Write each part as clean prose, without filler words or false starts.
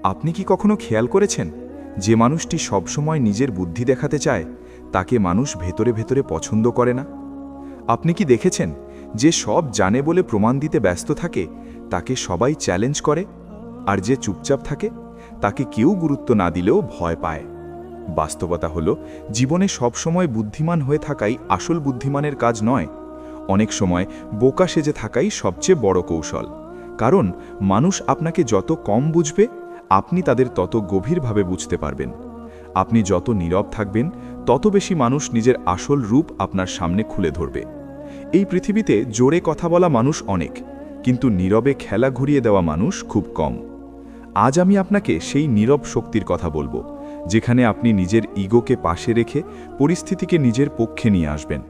আপনি কি কখনো খেয়াল করেছেন যে মানুষটি সবসময় নিজের বুদ্ধি দেখাতে চায় তাকে মানুষ ভেতরে ভেতরে পছন্দ করে না? আপনি কি দেখেছেন যে সব জানে বলে প্রমাণ দিতে ব্যস্ত থাকে তাকে সবাই চ্যালেঞ্জ করে, আর যে চুপচাপ থাকে তাকে কেউ গুরুত্ব না দিলেও ভয় পায়? বাস্তবতা হলো, জীবনে সবসময় বুদ্ধিমান হয়ে থাকাই আসল বুদ্ধিমানের কাজ নয়। অনেক সময় বোকা সেজে থাকাই সবচেয়ে বড় কৌশল। কারণ মানুষ আপনাকে যত কম বুঝবে, আপনি তাদের তত গভীরভাবে বুঝতে পারবেন। আপনি যত নীরব থাকবেন, তত বেশি মানুষ নিজের আসল রূপ আপনার সামনে খুলে ধরবে। এই পৃথিবীতে জোরে কথা বলা মানুষ অনেক, কিন্তু নীরবে খেলা ঘুরিয়ে দেওয়া মানুষ খুব কম। আজ আমি আপনাকে সেই নীরব শক্তির কথা বলবো, যেখানে আপনি নিজের ইগোকে পাশে রেখে পরিস্থিতিকে নিজের পক্ষে নিয়ে আসবেন।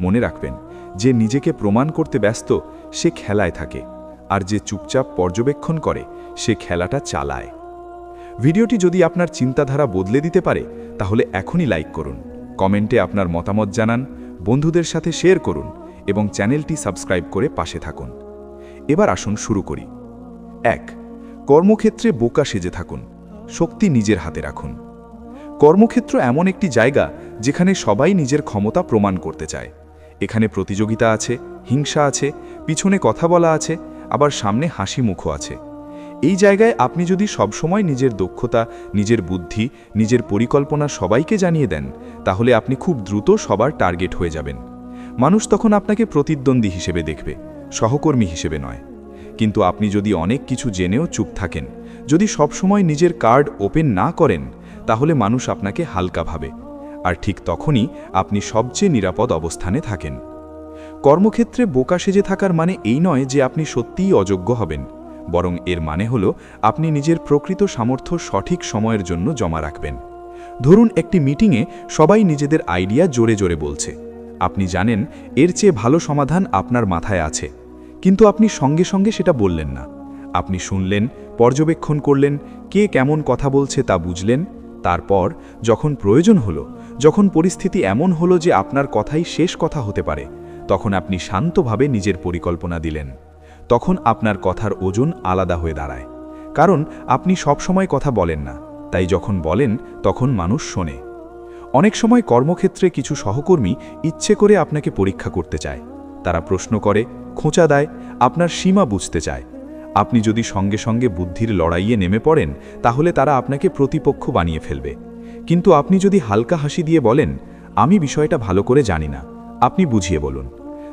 মনে রাখবেন, যে নিজেকে প্রমাণ করতে ব্যস্ত সে খেলায় থাকে, আর যে চুপচাপ পর্যবেক্ষণ করে সে খেলাটা চালায়। ভিডিওটি যদি আপনার চিন্তাধারা বদলে দিতে পারে, তাহলে এখনই লাইক করুন, কমেন্টে আপনার মতামত জানান, বন্ধুদের সাথে শেয়ার করুন এবং চ্যানেলটি সাবস্ক্রাইব করে পাশে থাকুন। এবার আসুন শুরু করি। 1. কর্মক্ষেত্রে বোকা সেজে থাকুন, শক্তি নিজের হাতে রাখুন। কর্মক্ষেত্র এমন একটি জায়গা যেখানে সবাই নিজের ক্ষমতা প্রমাণ করতে চায়। এখানে প্রতিযোগিতা আছে, হিংসা আছে, পিছনে কথা বলা আছে, আবার সামনে হাসি মুখও আছে। এই জায়গায় আপনি যদি সবসময় নিজের দক্ষতা, নিজের বুদ্ধি, নিজের পরিকল্পনা সবাইকে জানিয়ে দেন, তাহলে আপনি খুব দ্রুত সবার টার্গেট হয়ে যাবেন। মানুষ তখন আপনাকে প্রতিদ্বন্দ্বী হিসেবে দেখবে, সহকর্মী হিসেবে নয়। কিন্তু আপনি যদি অনেক কিছু জেনেও চুপ থাকেন, যদি সবসময় নিজের কার্ড ওপেন না করেন, তাহলে মানুষ আপনাকে হালকা ভাবে, আর ঠিক তখনই আপনি সবচেয়ে নিরাপদ অবস্থানে থাকেন। কর্মক্ষেত্রে বোকা সেজে থাকার মানে এই নয় যে আপনি সত্যিই অযোগ্য হবেন, বরং এর মানে হলো আপনি নিজের প্রকৃত সামর্থ্য সঠিক সময়ের জন্য জমা রাখবেন। ধরুন, একটি মিটিংয়ে সবাই নিজেদের আইডিয়া জোরে জোরে বলছে। আপনি জানেন এর চেয়ে ভালো সমাধান আপনার মাথায় আছে, কিন্তু আপনি সঙ্গে সঙ্গে সেটা বললেন না। আপনি শুনলেন, পর্যবেক্ষণ করলেন, কে কেমন কথা বলছে তা বুঝলেন। তারপর যখন প্রয়োজন হলো, যখন পরিস্থিতি এমন হলো যে আপনার কথাই শেষ কথা হতে পারে, তখন আপনি শান্তভাবে নিজের পরিকল্পনা দিলেন। তখন আপনার কথার ওজন আলাদা হয়ে দাঁড়ায়, কারণ আপনি সবসময় কথা বলেন না, তাই যখন বলেন তখন মানুষ শোনে। অনেক সময় কর্মক্ষেত্রে কিছু সহকর্মী ইচ্ছে করে আপনাকে পরীক্ষা করতে চায়। তারা প্রশ্ন করে, খোঁচা দেয়, আপনার সীমা বুঝতে চায়। আপনি যদি সঙ্গে সঙ্গে বুদ্ধির লড়াইয়ে নেমে পড়েন, তাহলে তারা আপনাকে প্রতিপক্ষ বানিয়ে ফেলবে। কিন্তু আপনি যদি হালকা হাসি দিয়ে বলেন, আমি বিষয়টা ভালো করে জানি না, আপনি বুঝিয়ে বলুন,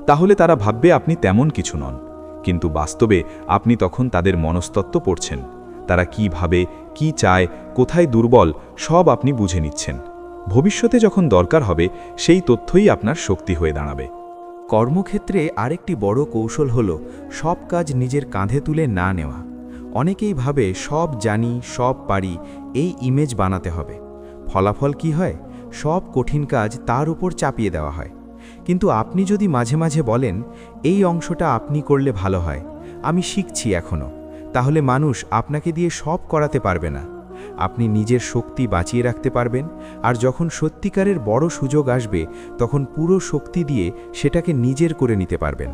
তাহলে তারা ভাববে আপনি তেমন কিছু নন। কিন্তু বাস্তবে আপনি তখন তাদের মনস্তত্ত্ব পড়ছেন। তারা কি ভাবে, কি চায়, কোথায় দুর্বল, সব আপনি বুঝে নিচ্ছেন। ভবিষ্যতে যখন দরকার হবে, সেই তথ্যই আপনার শক্তি হয়ে দাঁড়াবে। কর্মক্ষেত্রে আরেকটি বড় কৌশল হল সব কাজ নিজের কাঁধে তুলে না নেওয়া। অনেকেই ভাবে সব জানি, সব পারি, এই ইমেজ বানাতে হবে। ফলাফল কি হয়? সব কঠিন কাজ তার উপর চাপিয়ে দেওয়া হয়। কিন্তু আপনি যদি মাঝে মাঝে বলেন, এই অংশটা আপনি করলে ভালো হয়, আমি শিখছি এখনও, তাহলে মানুষ আপনাকে দিয়ে সব করাতে পারবে না। আপনি নিজের শক্তি বাঁচিয়ে রাখতে পারবেন, আর যখন সত্যিকারের বড় সুযোগ আসবে, তখন পুরো শক্তি দিয়ে সেটাকে নিজের করে নিতে পারবেন।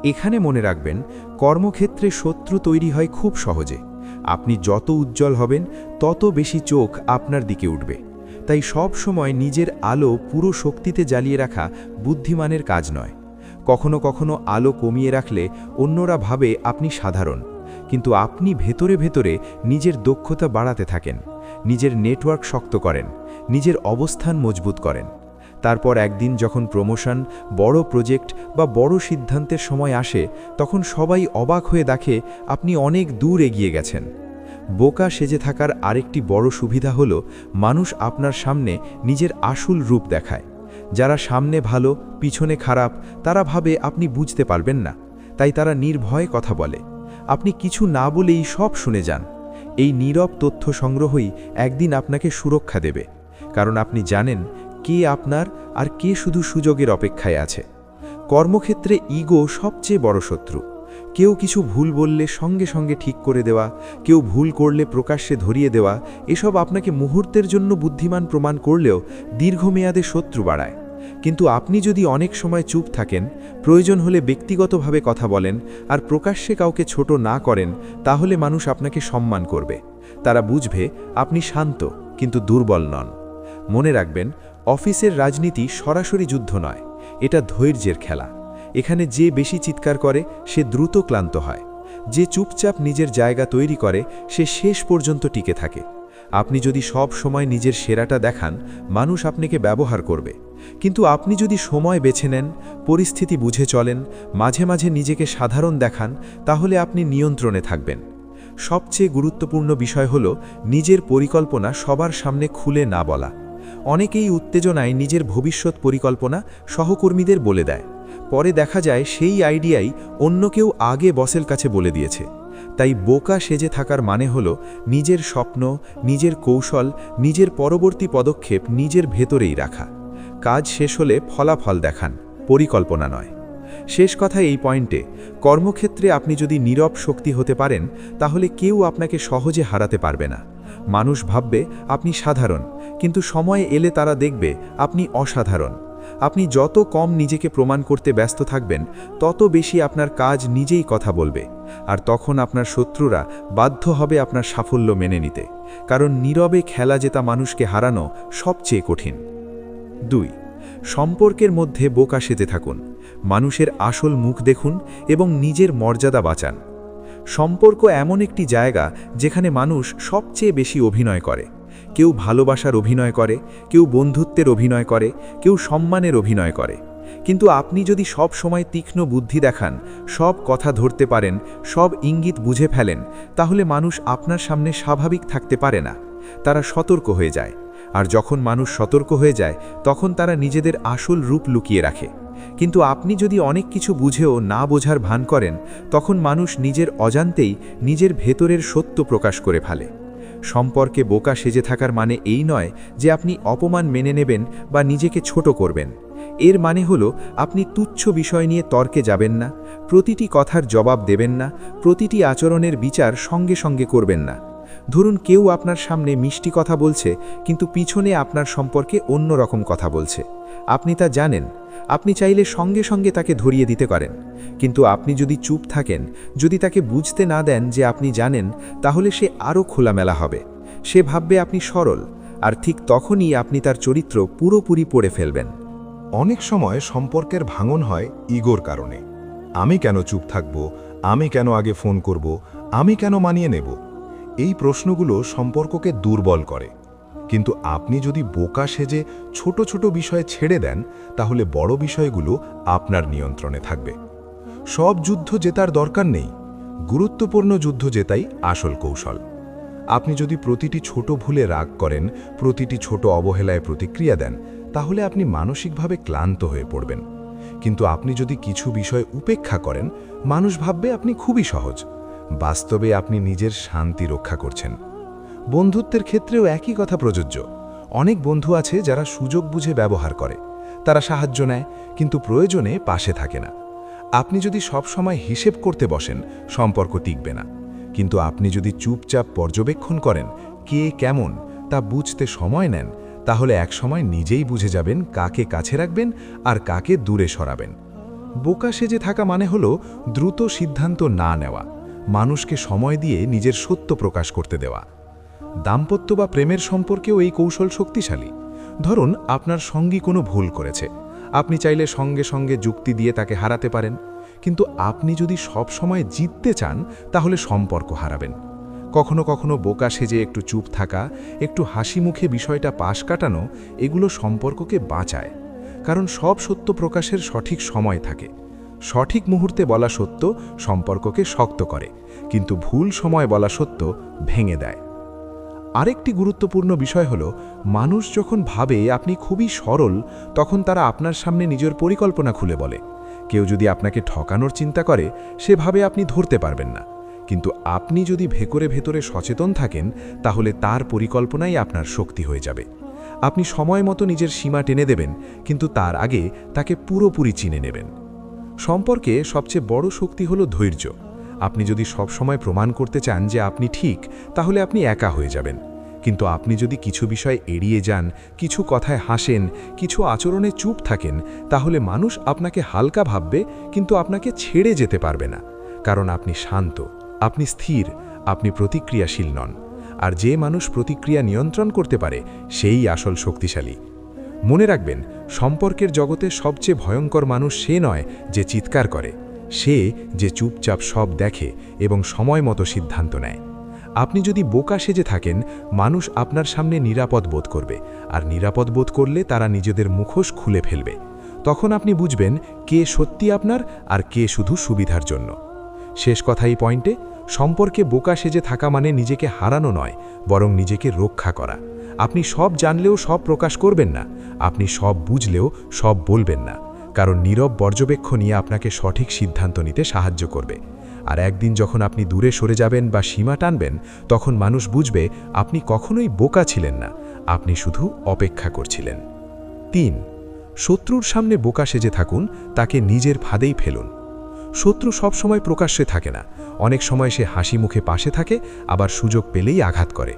এখানে মনে রাখবেন, কর্মক্ষেত্রে শত্রু তৈরি হয় খুব সহজে। আপনি যত উজ্জ্বল হবেন, তত বেশি চোখ আপনার দিকে উঠবে। তাই সব সময় নিজের আলো পুরো শক্তিতে জ্বালিয়ে রাখা বুদ্ধিমানের কাজ নয়। কখনো কখনো আলো কমিয়ে রাখলে অন্যরা ভাবে আপনি সাধারণ, কিন্তু আপনি ভেতরে ভেতরে নিজের দক্ষতা বাড়াতে থাকেন, নিজের নেটওয়ার্ক শক্ত করেন, নিজের অবস্থান মজবুত করেন। তারপর একদিন যখন প্রমোশন, বড় প্রজেক্ট বা বড় সিদ্ধান্তের সময় আসে, তখন সবাই অবাক হয়ে দেখে আপনি অনেক দূর এগিয়ে গেছেন। বোকা সেজে থাকার আরেকটি বড় সুবিধা হলো, মানুষ আপনার সামনে নিজের আসল রূপ দেখায়। যারা সামনে ভালো, পিছনে খারাপ, তারা ভাবে আপনি বুঝতে পারবেন না, তাই তারা নির্ভয়ে কথা বলে। আপনি কিছু না বলেই সব শুনে যান। এই নীরব তথ্য সংগ্রহই একদিন আপনাকে সুরক্ষা দেবে, কারণ আপনি জানেন কে আপনার আর কে শুধু সুযোগের অপেক্ষায় আছে। কর্মক্ষেত্রে ইগো সবচেয়ে বড় শত্রু। কেউ কিছু ভুল বললে সঙ্গে সঙ্গে ঠিক করে দেওয়া, কেউ ভুল করলে প্রকাশ্যে ধরিয়ে দেওয়া, এসব আপনাকে মুহূর্তের জন্য বুদ্ধিমান প্রমাণ করলেও দীর্ঘমেয়াদে শত্রু বাড়ায়। কিন্তু আপনি যদি অনেক সময় চুপ থাকেন, প্রয়োজন হলে ব্যক্তিগতভাবে কথা বলেন, আর প্রকাশ্যে কাউকে ছোট না করেন, তাহলে মানুষ আপনাকে সম্মান করবে। তারা বুঝবে আপনি শান্ত কিন্তু দুর্বল নন। মনে রাখবেন, অফিসের রাজনীতি সরাসরি যুদ্ধ নয়, এটা ধৈর্যের খেলা। এখানে যে বেশি চিৎকার করে সে দ্রুত ক্লান্ত হয়, যে চুপচাপ নিজের জায়গা তৈরি করে সে শেষ পর্যন্ত টিকে থাকে। আপনি যদি সব সময় নিজের সেরাটা দেখান, মানুষ আপনাকে ব্যবহার করবে। কিন্তু আপনি যদি সময় বেছে নেন, পরিস্থিতি বুঝে চলেন, মাঝে মাঝে নিজেকে সাধারণ দেখান, তাহলে আপনি নিয়ন্ত্রণে থাকবেন। সবচেয়ে গুরুত্বপূর্ণ বিষয় হল নিজের পরিকল্পনা সবার সামনে খুলে না বলা। অনেকেই উত্তেজনায় নিজের ভবিষ্যৎ পরিকল্পনা সহকর্মীদের বলে দেয়, পরে দেখা যায় সেই আইডিয়াই অন্য কেউ আগে বসের কাছে বলে দিয়েছে। তাই বোকা সেজে থাকার মানে হল নিজের স্বপ্ন, নিজের কৌশল, নিজের পরবর্তী পদক্ষেপ নিজের ভেতরেই রাখা। কাজ শেষ হলে ফলাফল দেখান, পরিকল্পনা নয়। শেষ কথা এই পয়েন্টে, কর্মক্ষেত্রে আপনি যদি নীরব শক্তি হতে পারেন, তাহলে কেউ আপনাকে সহজে হারাতে পারবে না। মানুষ ভাববে আপনি সাধারণ, কিন্তু সময় এলে তারা দেখবে আপনি অসাধারণ। আপনি যত কম নিজেকে প্রমাণ করতে ব্যস্ত থাকবেন, তত বেশি আপনার কাজ নিজেই কথা বলবে। আর তখন আপনার শত্রুরা বাধ্য হবে আপনার সাফল্য মেনে নিতে, কারণ নীরবে খেলা জেতা মানুষকে হারানো সবচেয়ে কঠিন। 2. সম্পর্কের মধ্যে বোকা সেজে থাকুন। মানুষের আসল মুখ দেখুন এবং নিজের মর্যাদা বাঁচান। সম্পর্ক এমন একটি জায়গা যেখানে মানুষ সবচেয়ে বেশি অভিনয় করে। কেউ ভালোবাসার অভিনয় করে, কেউ বন্ধুত্বের অভিনয় করে, কেউ সম্মানের অভিনয় করে। কিন্তু আপনি যদি সব সময় তীক্ষ্ণ বুদ্ধি দেখান, সব কথা ধরতে পারেন, সব ইঙ্গিত বুঝে ফেলেন, তাহলে মানুষ আপনার সামনে স্বাভাবিক থাকতে পারে না। তারা সতর্ক হয়ে যায়। আর যখন মানুষ সতর্ক হয়ে যায়, তখন তারা নিজেদের আসল রূপ লুকিয়ে রাখে। কিন্তু আপনি যদি অনেক কিছু বুঝেও না বোঝার ভান করেন, তখন মানুষ নিজের অজান্তেই নিজের ভেতরের সত্য প্রকাশ করে ফেলে। সম্পর্কে বোকা সেজে থাকার মানে এই নয় যে আপনি অপমান মেনে নেবেন বা নিজেকে ছোট করবেন। এর মানে হলো আপনি তুচ্ছ বিষয় নিয়ে তর্কে যাবেন না, প্রতিটি কথার জবাব দেবেন না, প্রতিটি আচরণের বিচার সঙ্গে সঙ্গে করবেন না। ধরুন কেউ আপনার সামনে মিষ্টি কথা বলছে, কিন্তু পিছনে আপনার সম্পর্কে অন্য রকম কথা বলছে। আপনি তা জানেন। আপনি চাইলে সঙ্গে সঙ্গে তাকে ধরিয়ে দিতে পারেন। কিন্তু আপনি যদি চুপ থাকেন, যদি তাকে বুঝতে না দেন যে আপনি জানেন, তাহলে সে আরও খোলামেলা হবে। সে ভাববে আপনি সরল, আর ঠিক তখনই আপনি তার চরিত্র পুরোপুরি পড়ে ফেলবেন। অনেক সময় সম্পর্কের ভাঙন হয় ইগোর কারণে। আমি কেন চুপ থাকব, আমি কেন আগে ফোন করব, আমি কেন মানিয়ে নেব, এই প্রশ্নগুলো সম্পর্ককে দুর্বল করে। কিন্তু আপনি যদি বোকা সেজে ছোট ছোট বিষয় ছেড়ে দেন, তাহলে বড় বিষয়গুলো আপনার নিয়ন্ত্রণে থাকবে। সব যুদ্ধ জেতার দরকার নেই, গুরুত্বপূর্ণ যুদ্ধ জেতাই আসল কৌশল। আপনি যদি প্রতিটি ছোট ভুলে রাগ করেন, প্রতিটি ছোট অবহেলায় প্রতিক্রিয়া দেন, তাহলে আপনি মানসিকভাবে ক্লান্ত হয়ে পড়বেন। কিন্তু আপনি যদি কিছু বিষয় উপেক্ষা করেন, মানুষ ভাববে আপনি খুবই সহজ। বাস্তবে আপনি নিজের শান্তি রক্ষা করছেন। বন্ধুত্বের ক্ষেত্রেও একই কথা প্রযোজ্য। অনেক বন্ধু আছে যারা সুযোগ বুঝে ব্যবহার করে। তারা সাহায্য নেয়, কিন্তু প্রয়োজনে পাশে থাকে না। আপনি যদি সব সময় হিসেব করতে বসেন, সম্পর্ক টিকবে না। কিন্তু আপনি যদি চুপচাপ পর্যবেক্ষণ করেন, কে কেমন তা বুঝতে সময় নেন, তাহলে একসময় নিজেই বুঝে যাবেন কাকে কাছে রাখবেন আর কাকে দূরে সরাবেন। বোকা সেজে থাকা মানে হলো দ্রুত সিদ্ধান্ত না নেওয়া, মানুষকে সময় দিয়ে নিজের সত্য প্রকাশ করতে দেওয়া। দাম্পত্য বা প্রেমের সম্পর্কেও এই কৌশল শক্তিশালী। ধরুন আপনার সঙ্গী কোনো ভুল করেছে, আপনি চাইলে সঙ্গে সঙ্গে যুক্তি দিয়ে তাকে হারাতে পারেন। কিন্তু আপনি যদি সব সময় জিততে চান, তাহলে সম্পর্ক হারাবেন। কখনো কখনো বোকা সেজে একটু চুপ থাকা, একটু হাসি মুখে বিষয়টা পাশ কাটানো, এগুলো সম্পর্ককে বাঁচায়। কারণ সব সত্য প্রকাশের সঠিক সময় থাকে। সঠিক মুহূর্তে বলা সত্য সম্পর্ককে শক্ত করে, কিন্তু ভুল সময় বলা সত্য ভেঙে দেয়। আরেকটি গুরুত্বপূর্ণ বিষয় হলো, মানুষ যখন ভাবে আপনি খুবই সরল, তখন তারা আপনার সামনে নিজের পরিকল্পনা খুলে বলে। কেউ যদি আপনাকে ঠকানোর চিন্তা করে, সে ভাবে আপনি ধরতে পারবেন না। কিন্তু আপনি যদি ভেতরে ভেতরে সচেতন থাকেন, তাহলে তার পরিকল্পনাই আপনার শক্তি হয়ে যাবে। আপনি সময় মতো নিজের সীমা টেনে দেবেন, কিন্তু তার আগে তাকে পুরোপুরি চিনে নেবেন। সম্পর্কে সবচেয়ে বড় শক্তি হলো ধৈর্য। আপনি যদি সব সময় প্রমাণ করতে চান যে আপনি ঠিক, তাহলে আপনি একা হয়ে যাবেন। কিন্তু আপনি যদি কিছু বিষয় এড়িয়ে যান, কিছু কথায় হাসেন, কিছু আচরণে চুপ থাকেন, তাহলে মানুষ আপনাকে হালকা ভাববে, কিন্তু আপনাকে ছেড়ে যেতে পারবে না। কারণ আপনি শান্ত, আপনি স্থির, আপনি প্রতিক্রিয়াশীল নন। আর যে মানুষ প্রতিক্রিয়া নিয়ন্ত্রণ করতে পারে সেই আসল শক্তিশালী। মনে রাখবেন, সম্পর্কের জগতে সবচেয়ে ভয়ঙ্কর মানুষ সে নয় যে চিৎকার করে, সে যে চুপচাপ সব দেখে এবং সময় মতো সিদ্ধান্ত নেয়। আপনি যদি বোকা সেজে থাকেন, মানুষ আপনার সামনে নিরাপদ বোধ করবে, আর নিরাপদ বোধ করলে তারা নিজেদের মুখোশ খুলে ফেলবে। তখন আপনি বুঝবেন কে সত্যি আপনার আর কে শুধু সুবিধার জন্য। শেষ কথা এই পয়েন্টে, সম্পর্কে বোকা সেজে থাকা মানে নিজেকে হারানো নয়, বরং নিজেকে রক্ষা করা। আপনি সব জানলেও সব প্রকাশ করবেন না, আপনি সব বুঝলেও সব বলবেন না, কারণ নীরব পর্যবেক্ষণই আপনাকে সঠিক সিদ্ধান্ত নিতে সাহায্য করবে। আর একদিন যখন আপনি দূরে সরে যাবেন বা সীমা টানবেন, তখন মানুষ বুঝবে আপনি কখনোই বোকা ছিলেন না, আপনি শুধু অপেক্ষা করছিলেন। 3. শত্রুর সামনে বোকা সেজে থাকুন, তাকে নিজের ফাঁদেই ফেলুন। শত্রু সবসময় প্রকাশ্যে থাকে না, অনেক সময় সে হাসি মুখে পাশে থাকে, আবার সুযোগ পেলেই আঘাত করে।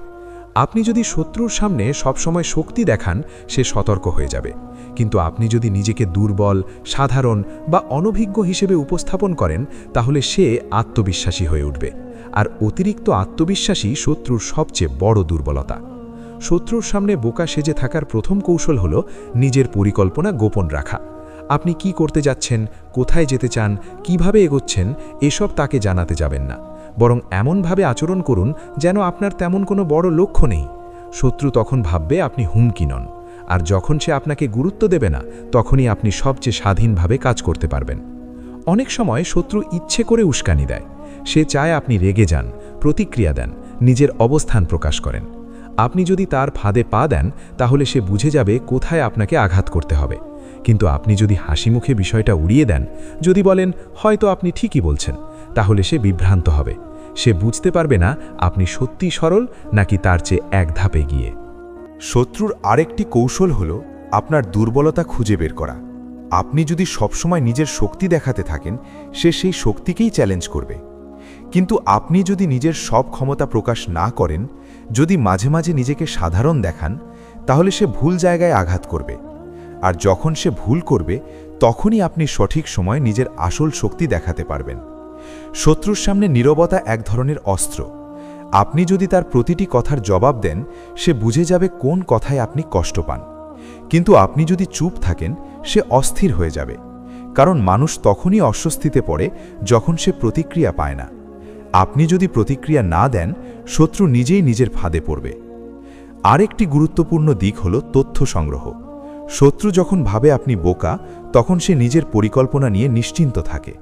আপনি যদি শত্রুর সামনে সবসময় শক্তি দেখান, সে সতর্ক হয়ে যাবে, কিন্তু আপনি যদি নিজেকে দুর্বল, সাধারণ বা অনভিজ্ঞ হিসেবে উপস্থাপন করেন, তাহলে সে আত্মবিশ্বাসী হয়ে উঠবে। আর অতিরিক্ত আত্মবিশ্বাসী শত্রুর সবচেয়ে বড় দুর্বলতা। শত্রুর সামনে বোকা সেজে থাকার প্রথম কৌশল হল নিজের পরিকল্পনা গোপন রাখা। আপনি কি করতে যাচ্ছেন, কোথায় যেতে চান, কিভাবে এগোচ্ছেন, এসব তাকে জানাতে যাবেন না, বরং এমনভাবে আচরণ করুন যেন আপনার তেমন কোনো বড় লক্ষ্য নেই। শত্রু তখন ভাববে আপনি হুমকি নন, আর যখন সে আপনাকে গুরুত্ব দেবে না, তখনই আপনি সবচেয়ে স্বাধীনভাবে কাজ করতে পারবেন। অনেক সময় শত্রু ইচ্ছে করে উস্কানি দেয়, সে চায় আপনি রেগে যান, প্রতিক্রিয়া দেন, নিজের অবস্থান প্রকাশ করেন। আপনি যদি তার ফাঁদে পা দেন, তাহলে সে বুঝে যাবে কোথায় আপনাকে আঘাত করতে হবে। কিন্তু আপনি যদি হাসিমুখে বিষয়টা উড়িয়ে দেন, যদি বলেন হয়তো আপনি ঠিকই বলছেন, তাহলে সে বিভ্রান্ত হবে। সে বুঝতে পারবে না আপনি সত্যি সরল নাকি তার চেয়ে এক ধাপে গিয়ে। শত্রুর আরেকটি কৌশল হল আপনার দুর্বলতা খুঁজে বের করা। আপনি যদি সবসময় নিজের শক্তি দেখাতে থাকেন, সে সেই শক্তিকেই চ্যালেঞ্জ করবে। কিন্তু আপনি যদি নিজের সব ক্ষমতা প্রকাশ না করেন, যদি মাঝে মাঝে নিজেকে সাধারণ দেখান, তাহলে সে ভুল জায়গায় আঘাত করবে। আর যখন সে ভুল করবে, তখনই আপনি সঠিক সময় নিজের আসল শক্তি দেখাতে পারবেন। শত্রুর সামনে নীরবতা এক ধরনের অস্ত্র। আপনি যদি তার প্রতিটি কথার জবাব দেন, সে বুঝে যাবে কোন কথায় আপনি কষ্ট পান। কিন্তু আপনি যদি চুপ থাকেন, সে অস্থির হয়ে যাবে, কারণ মানুষ তখনই অস্বস্তিতে পড়ে যখন সে প্রতিক্রিয়া পায় না। আপনি যদি প্রতিক্রিয়া না দেন, শত্রু নিজেই নিজের ফাঁদে পড়বে। আরেকটি গুরুত্বপূর্ণ দিক হল তথ্য সংগ্রহ। শত্রু যখন ভাবে আপনি বোকা, তখন সে নিজের পরিকল্পনা নিয়ে নিশ্চিন্ত থাকে।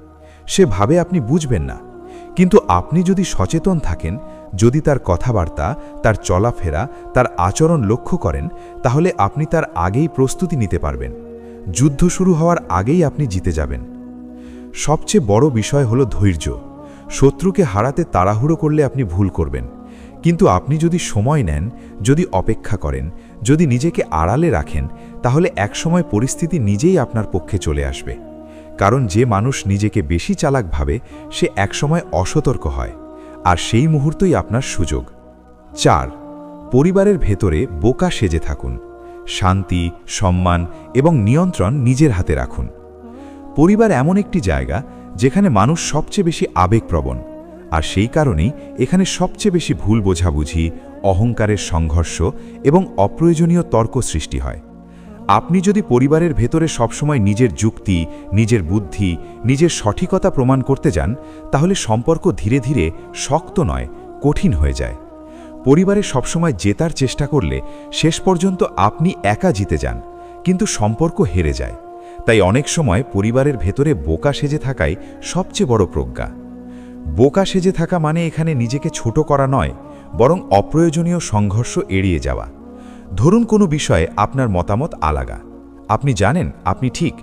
সে ভাবে আপনি বুঝবেন না। কিন্তু আপনি যদি সচেতন থাকেন, যদি তার কথাবার্তা, তার চলাফেরা, তার আচরণ লক্ষ্য করেন, তাহলে আপনি তার আগেই প্রস্তুতি নিতে পারবেন। যুদ্ধ শুরু হওয়ার আগেই আপনি জিতে যাবেন। সবচেয়ে বড় বিষয় হলো ধৈর্য। শত্রুকে হারাতে তাড়াহুড়ো করলে আপনি ভুল করবেন, কিন্তু আপনি যদি সময় নেন, যদি অপেক্ষা করেন, যদি নিজেকে আড়ালে রাখেন, তাহলে একসময় পরিস্থিতি নিজেই আপনার পক্ষে চলে আসবে। কারণ যে মানুষ নিজেকে বেশি চালাক ভাবে, সে একসময় অসতর্ক হয়, আর সেই মুহূর্তই আপনার সুযোগ। 4. পরিবারের ভেতরে বোকা সেজে থাকুন। শান্তি, সম্মান এবং নিয়ন্ত্রণ নিজের হাতে রাখুন। পরিবার এমন একটি জায়গা যেখানে মানুষ সবচেয়ে বেশি আবেগপ্রবণ, আর সেই কারণেই এখানে সবচেয়ে বেশি ভুল বোঝাবুঝি, অহংকারের সংঘর্ষ এবং অপ্রয়োজনীয় তর্ক সৃষ্টি হয়। আপনি যদি পরিবারের ভেতরে সবসময় নিজের যুক্তি, নিজের বুদ্ধি, নিজের সঠিকতা প্রমাণ করতে যান, তাহলে সম্পর্ক ধীরে ধীরে শক্ত নয়, কঠিন হয়ে যায়। পরিবারে সবসময় জেতার চেষ্টা করলে শেষ পর্যন্ত আপনি একা জিতে যান, কিন্তু সম্পর্ক হেরে যায়। তাই অনেক সময় পরিবারের ভেতরে বোকা সেজে থাকাই সবচেয়ে বড় প্রজ্ঞা। বোকা সেজে থাকা মানে এখানে নিজেকে ছোট করা নয়, বরং অপ্রয়োজনীয় সংঘর্ষ এড়িয়ে যাওয়া। ধরুন কোনো বিষয়ে আপনার মতামত আলাদা। আপনি জানেন আপনি ঠিক,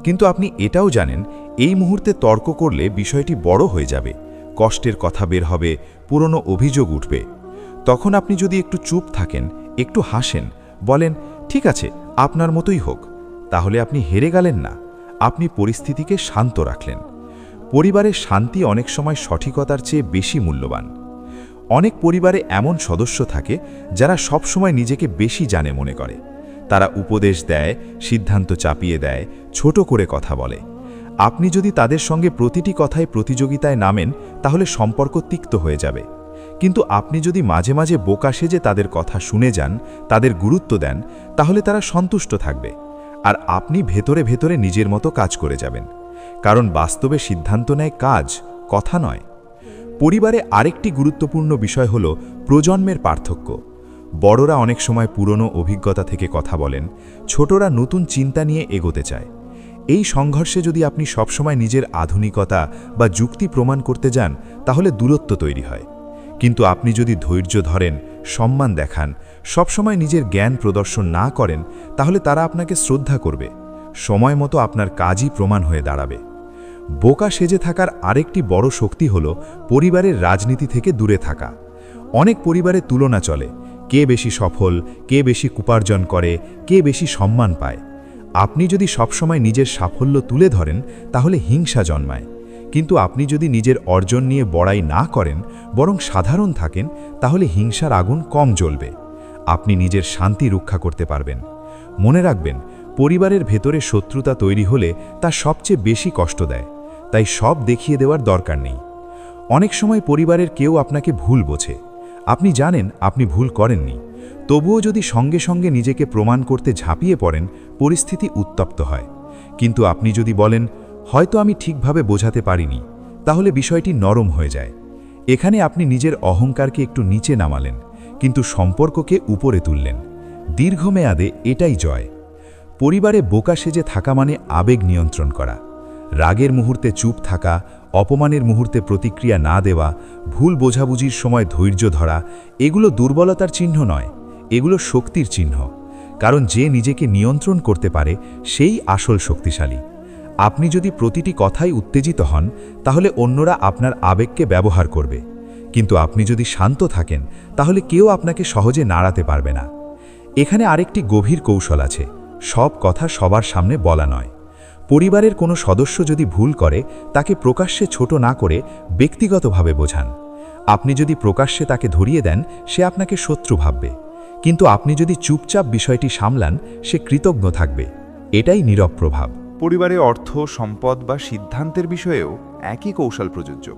কিন্তু আপনি এটাও জানেন এই মুহূর্তে তর্ক করলে বিষয়টি বড় হয়ে যাবে, কষ্টের কথা বের হবে, পুরনো অভিযোগ উঠবে। তখন আপনি যদি একটু চুপ থাকেন, একটু হাসেন, বলেন ঠিক আছে আপনার মতোই হোক, তাহলে আপনি হেরে গেলেন না, আপনি পরিস্থিতিকে শান্ত রাখলেন। পরিবারের শান্তি অনেক সময় সঠিকতার চেয়ে বেশি মূল্যবান। অনেক পরিবারে এমন সদস্য থাকে যারা সবসময় নিজেকে বেশি জানে মনে করে। তারা উপদেশ দেয়, সিদ্ধান্ত চাপিয়ে দেয়, ছোট করে কথা বলে। আপনি যদি তাদের সঙ্গে প্রতিটি কথায় প্রতিযোগিতায় নামেন, তাহলে সম্পর্ক তিক্ত হয়ে যাবে। কিন্তু আপনি যদি মাঝে মাঝে বোকা সেজে তাদের কথা শুনে যান, তাদের গুরুত্ব দেন, তাহলে তারা সন্তুষ্ট থাকবে, আর আপনি ভেতরে ভেতরে নিজের মতো কাজ করে যাবেন। কারণ বাস্তবে সিদ্ধান্ত নেয় কাজ, কথা নয়। পরিবারে আরেকটি গুরুত্বপূর্ণ বিষয় হল প্রজন্মের পার্থক্য। বড়রা অনেক সময় পুরনো অভিজ্ঞতা থেকে কথা বলেন, ছোটরা নতুন চিন্তা নিয়ে এগোতে চায়। এই সংঘর্ষে যদি আপনি সবসময় নিজের আধুনিকতা বা যুক্তি প্রমাণ করতে যান, তাহলে দূরত্ব তৈরি হয়। কিন্তু আপনি যদি ধৈর্য ধরেন, সম্মান দেখান, সবসময় নিজের জ্ঞান প্রদর্শন না করেন, তাহলে তারা আপনাকে শ্রদ্ধা করবে। সময় মতো আপনার কাজই প্রমাণ হয়ে দাঁড়াবে। বোকা সেজে থাকার আরেকটি বড় শক্তি হল পরিবারের রাজনীতি থেকে দূরে থাকা। অনেক পরিবারে তুলনা চলে, কে বেশি সফল, কে বেশি উপার্জন করে, কে বেশি সম্মান পায়। আপনি যদি সবসময় নিজের সাফল্য তুলে ধরেন, তাহলে হিংসা জন্মায়। কিন্তু আপনি যদি নিজের অর্জন নিয়ে বড়াই না করেন, বরং সাধারণ থাকেন, তাহলে হিংসার আগুন কম জ্বলবে। আপনি নিজের শান্তি রক্ষা করতে পারবেন। মনে রাখবেন, পরিবারের ভেতরে শত্রুতা তৈরি হলে তা সবচেয়ে বেশি কষ্ট দেয়। তাই সব দেখিয়ে দেওয়ার দরকার নেই। অনেক সময় পরিবারের কেউ আপনাকে ভুল বোঝে। আপনি জানেন আপনি ভুল করেননি, তবুও যদি সঙ্গে সঙ্গে নিজেকে প্রমাণ করতে ঝাঁপিয়ে পড়েন, পরিস্থিতি উত্তপ্ত হয়। কিন্তু আপনি যদি বলেন, হয়তো আমি ঠিকভাবে বোঝাতে পারিনি, তাহলে বিষয়টি নরম হয়ে যায়। এখানে আপনি নিজের অহংকারকে একটু নিচে নামালেন, কিন্তু সম্পর্ককে উপরে তুললেন। দীর্ঘমেয়াদে এটাই জয়। পরিবারে বোকা সেজে থাকা মানে আবেগ নিয়ন্ত্রণ করা। রাগের মুহূর্তে চুপ থাকা, অপমানের মুহূর্তে প্রতিক্রিয়া না দেওয়া, ভুল বোঝাবুঝির সময় ধৈর্য ধরা, এগুলো দুর্বলতার চিহ্ন নয়, এগুলো শক্তির চিহ্ন। কারণ যে নিজেকে নিয়ন্ত্রণ করতে পারে, সেই আসল শক্তিশালী। আপনি যদি প্রতিটি কথাই উত্তেজিত হন, তাহলে অন্যরা আপনার আবেগকে ব্যবহার করবে। কিন্তু আপনি যদি শান্ত থাকেন, তাহলে কেউ আপনাকে সহজে নাড়াতে পারবে না। এখানে আরেকটি গভীর কৌশল আছে, সব কথা সবার সামনে বলা নয়। পরিবারের কোনো সদস্য যদি ভুল করে, তাকে প্রকাশ্যে ছোট না করে ব্যক্তিগতভাবে বোঝান। আপনি যদি প্রকাশ্যে তাকে ধরিয়ে দেন, সে আপনাকে শত্রু ভাববে। কিন্তু আপনি যদি চুপচাপ বিষয়টি সামলান, সে কৃতজ্ঞ থাকবে। এটাই নীরব প্রভাব। পরিবারে অর্থ, সম্পদ বা সিদ্ধান্তের বিষয়েও একই কৌশল প্রযোজ্য।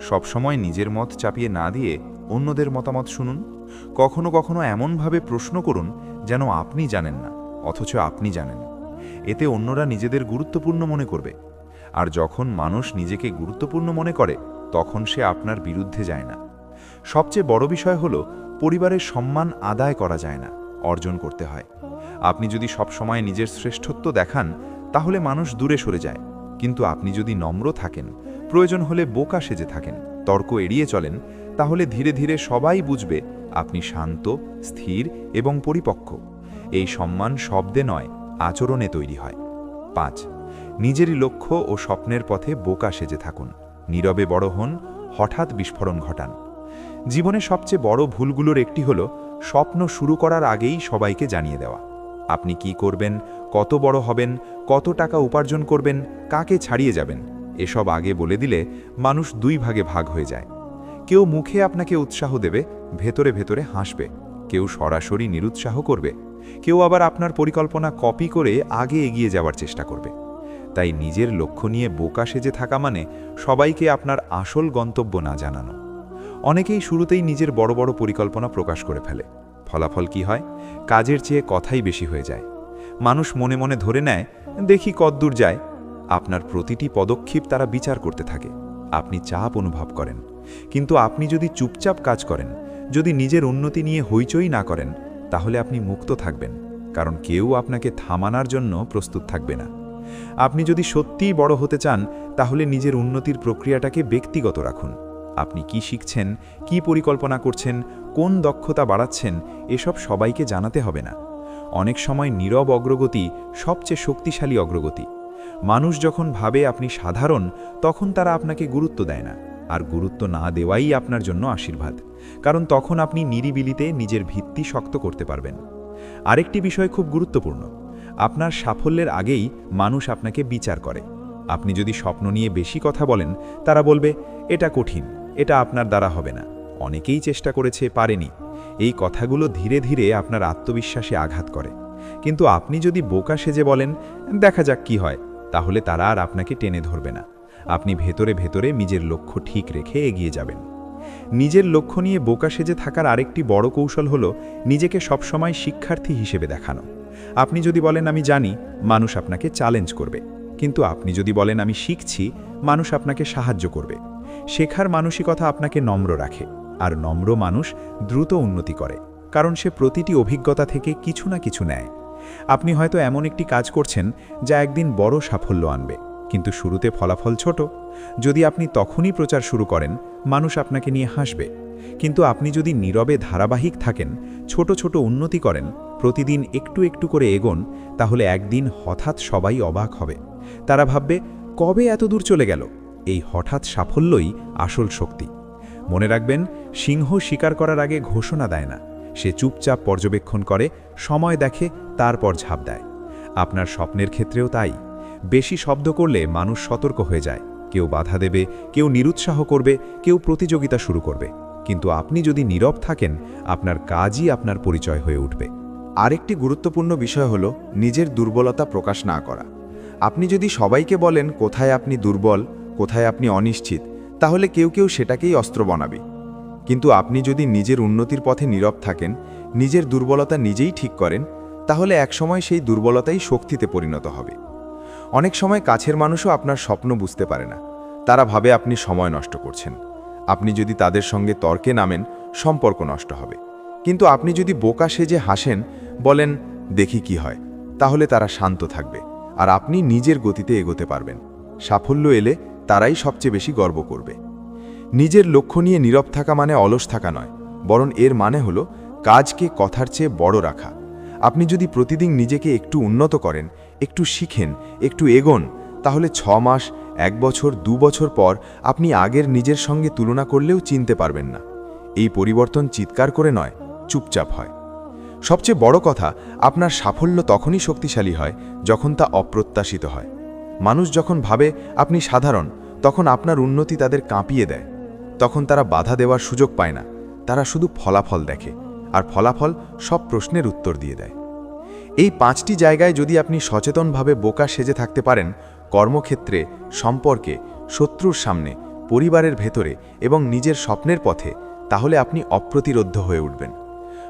সবসময় নিজের মত চাপিয়ে না দিয়ে অন্যদের মতামত শুনুন। কখনো কখনো এমনভাবে প্রশ্ন করুন যেন আপনি জানেন না, অথচ আপনি জানেন। এতে অন্যরা নিজেদের গুরুত্বপূর্ণ মনে করবে। আর যখন মানুষ নিজেকে গুরুত্বপূর্ণ মনে করে, তখন সে আপনার বিরুদ্ধে যায় না। সবচেয়ে বড় বিষয় হলো, পরিবারের সম্মান আদায় করা যায় না, অর্জন করতে হয়। আপনি যদি সবসময় নিজের শ্রেষ্ঠত্ব দেখান, তাহলে মানুষ দূরে সরে যায়। কিন্তু আপনি যদি নম্র থাকেন, প্রয়োজন হলে বোকা সেজে থাকেন, তর্ক এড়িয়ে চলেন, তাহলে ধীরে ধীরে সবাই বুঝবে আপনি শান্ত, স্থির এবং পরিপক্ক। এই সম্মান শব্দে নয়, আচরণে তৈরি হয়। 5. নিজেরই লক্ষ্য ও স্বপ্নের পথে বোকা সেজে থাকুন। নীরবে বড় হন, হঠাৎ বিস্ফোরণ ঘটান। জীবনে সবচেয়ে বড় ভুলগুলোর একটি হলো স্বপ্ন শুরু করার আগেই সবাইকে জানিয়ে দেওয়া। আপনি কি করবেন, কত বড় হবেন, কত টাকা উপার্জন করবেন, কাকে ছাড়িয়ে যাবেন, এসব আগে বলে দিলে মানুষ দুই ভাগে ভাগ হয়ে যায়। কেউ মুখে আপনাকে উৎসাহ দেবে, ভেতরে ভেতরে হাসবে। কেউ সরাসরি নিরুৎসাহ করবে। কেউ আবার আপনার পরিকল্পনা কপি করে আগে এগিয়ে যাওয়ার চেষ্টা করবে। তাই নিজের লক্ষ্য নিয়ে বোকা সেজে থাকা মানে সবাইকে আপনার আসল গন্তব্য না জানানো। অনেকেই শুরুতেই নিজের বড় বড় পরিকল্পনা প্রকাশ করে ফেলে। ফলাফল কি হয়? কাজের চেয়ে কথাই বেশি হয়ে যায়। মানুষ মনে মনে ধরে নেয়, দেখি কতদূর যায়। আপনার প্রতিটি পদক্ষেপ তারা বিচার করতে থাকে। আপনি চাপ অনুভব করেন। কিন্তু আপনি যদি চুপচাপ কাজ করেন, যদি নিজের উন্নতি নিয়ে হইচই না করেন, তাহলে আপনি মুক্ত থাকবেন। কারণ কেউ আপনাকে থামানোর জন্য প্রস্তুত থাকবে না। আপনি যদি সত্যিই বড় হতে চান, তাহলে নিজের উন্নতির প্রক্রিয়াটাকে ব্যক্তিগত রাখুন। আপনি কি শিখছেন, কি পরিকল্পনা করছেন, কোন দক্ষতা বাড়াচ্ছেন, এসব সবাইকে জানাতে হবে না। অনেক সময় নীরব অগ্রগতি সবচেয়ে শক্তিশালী অগ্রগতি। মানুষ যখন ভাবে আপনি সাধারণ, তখন তারা আপনাকে গুরুত্ব দেয় না। আর গুরুত্ব না দেওয়াই আপনার জন্য আশীর্বাদ। কারণ তখন আপনি নিরিবিলিতে নিজের ভিত্তি শক্ত করতে পারবেন। আরেকটি বিষয় খুব গুরুত্বপূর্ণ, আপনার সাফল্যের আগেই মানুষ আপনাকে বিচার করে। আপনি যদি স্বপ্ন নিয়ে বেশি কথা বলেন, তারা বলবে, এটা কঠিন, এটা আপনার দ্বারা হবে না, অনেকেই চেষ্টা করেছে, পারেনি। এই কথাগুলো ধীরে ধীরে আপনার আত্মবিশ্বাসে আঘাত করে। কিন্তু আপনি যদি বোকা সেজে বলেন, দেখা যাক কি হয়, তাহলে তারা আর আপনাকে টেনে ধরবে না। আপনি ভেতরে ভেতরে নিজের লক্ষ্য ঠিক রেখে এগিয়ে যাবেন। নিজের লক্ষ্য নিয়ে বোকা সেজে থাকার আরেকটি বড় কৌশল হলো নিজেকে সবসময় শিক্ষার্থী হিসেবে দেখানো। আপনি যদি বলেন আমি জানি, মানুষ আপনাকে চ্যালেঞ্জ করবে। কিন্তু আপনি যদি বলেন আমি শিখছি, মানুষ আপনাকে সাহায্য করবে। শেখার মানসিকতা আপনাকে নম্র রাখে, আর নম্র মানুষ দ্রুত উন্নতি করে, কারণ সে প্রতিটি অভিজ্ঞতা থেকে কিছু না কিছু নেয়। আপনি হয়তো এমন একটি কাজ করছেন যা একদিন বড় সাফল্য আনবে, কিন্তু শুরুতে ফলাফল ছোট। যদি আপনি তখনই প্রচার শুরু করেন, মানুষ আপনাকে নিয়ে হাসবে। কিন্তু আপনি যদি নীরবে ধারাবাহিক থাকেন, ছোট ছোট উন্নতি করেন, প্রতিদিন একটু একটু করে এগোন, তাহলে একদিন হঠাৎ সবাই অবাক হবে। তারা ভাববে, কবে এত দূর চলে গেল? এই হঠাৎ সাফল্যই আসল শক্তি। মনে রাখবেন, সিংহ শিকার করার আগে ঘোষণা দেয় না, সে চুপচাপ পর্যবেক্ষণ করে, সময় দেখে, তারপর ঝাঁপ দেয়। আপনার স্বপ্নের ক্ষেত্রেও তাই। বেশি শব্দ করলে মানুষ সতর্ক হয়ে যায়, কেউ বাধা দেবে, কেউ নিরুৎসাহ করবে, কেউ প্রতিযোগিতা শুরু করবে। কিন্তু আপনি যদি নীরব থাকেন, আপনার কাজই আপনার পরিচয় হয়ে উঠবে। আরেকটি গুরুত্বপূর্ণ বিষয় হলো নিজের দুর্বলতা প্রকাশ না করা। আপনি যদি সবাইকে বলেন কোথায় আপনি দুর্বল, কোথায় আপনি অনিশ্চিত, তাহলে কেউ কেউ সেটাকেই অস্ত্র বানাবে। কিন্তু আপনি যদি নিজের উন্নতির পথে নীরব থাকেন, নিজের দুর্বলতা নিজেই ঠিক করেন, তাহলে একসময় সেই দুর্বলতাই শক্তিতে পরিণত হবে। অনেক সময় কাছের মানুষও আপনার স্বপ্ন বুঝতে পারে না। তারা ভাবে আপনি সময় নষ্ট করছেন। আপনি যদি তাদের সঙ্গে তর্কে নামেন, সম্পর্ক নষ্ট হবে। কিন্তু আপনি যদি বোকা সেজে হাসেন, বলেন দেখি কি হয়, তাহলে তারা শান্ত থাকবে, আর আপনি নিজের গতিতে এগোতে পারবেন। সাফল্য এলে তারাই সবচেয়ে বেশি গর্ব করবে। নিজের লক্ষ্য নিয়ে নীরব থাকা মানে অলস থাকা নয়, বরং এর মানে হলো কাজকে কথার চেয়ে বড় রাখা। আপনি যদি প্রতিদিন নিজেকে একটু উন্নত করেন, একটু শিখেন, একটু এগোন, তাহলে 6 মাস, 1 বছর, 2 বছর পর আপনি আগের নিজের সঙ্গে তুলনা করলেও চিনতে পারবেন না। এই পরিবর্তন চিৎকার করে নয়, চুপচাপ হয়। সবচেয়ে বড় কথা, আপনার সাফল্য তখনই শক্তিশালী হয় যখন তা অপ্রত্যাশিত হয়। মানুষ যখন ভাবে আপনি সাধারণ, তখন আপনার উন্নতি তাদের কাঁপিয়ে দেয়। তখন তারা বাধা দেওয়ার সুযোগ পায় না, তারা শুধু ফলাফল দেখে, আর ফলাফল সব প্রশ্নের উত্তর দিয়ে দেয়। এই 5টি জায়গায় যদি আপনি সচেতনভাবে বোকা সেজে থাকতে পারেন, কর্মক্ষেত্রে, সম্পর্কে, শত্রুর সামনে, পরিবারের ভেতরে এবং নিজের স্বপ্নের পথে, তাহলে আপনি অপ্রতিরোধ্য হয়ে উঠবেন।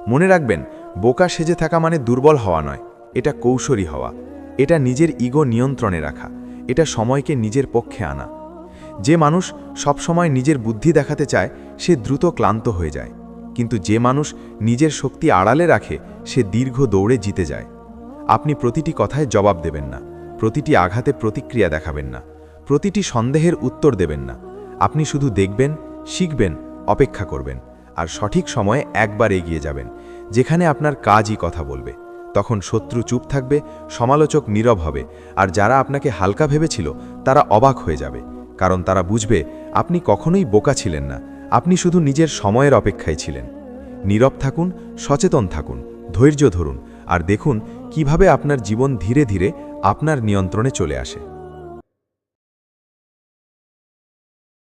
মনে রাখবেন, বোকা সেজে থাকা মানে দুর্বল হওয়া নয়, এটা কৌশলী হওয়া, এটা নিজের ইগো নিয়ন্ত্রণে রাখা, এটা সময়কে নিজের পক্ষে আনা। যে মানুষ সবসময় নিজের বুদ্ধি দেখাতে চায়, সে দ্রুত ক্লান্ত হয়ে যায়। কিন্তু যে মানুষ নিজের শক্তি আড়ালে রাখে, সে দীর্ঘ দৌড়ে জিতে যায়। আপনি প্রতিটি কথায় জবাব দেবেন না, প্রতিটি আঘাতে প্রতিক্রিয়া দেখাবেন না, প্রতিটি সন্দেহের উত্তর দেবেন না। আপনি শুধু দেখবেন, শিখবেন, অপেক্ষা করবেন, আর সঠিক সময়ে একবার এগিয়ে যাবেন, যেখানে আপনার কাজই কথা বলবে। তখন শত্রু চুপ থাকবে, সমালোচক নীরব হবে, আর যারা আপনাকে হালকা ভেবেছিল তারা অবাক হয়ে যাবে, কারণ তারা বুঝবে আপনি কখনোই বোকা ছিলেন না, আপনি শুধু নিজের সময়ের অপেক্ষায় ছিলেন। নীরব থাকুন, সচেতন থাকুন, ধৈর্য ধরুন, আর দেখুন কিভাবে আপনার জীবন ধীরে ধীরে আপনার নিয়ন্ত্রণে চলে আসে।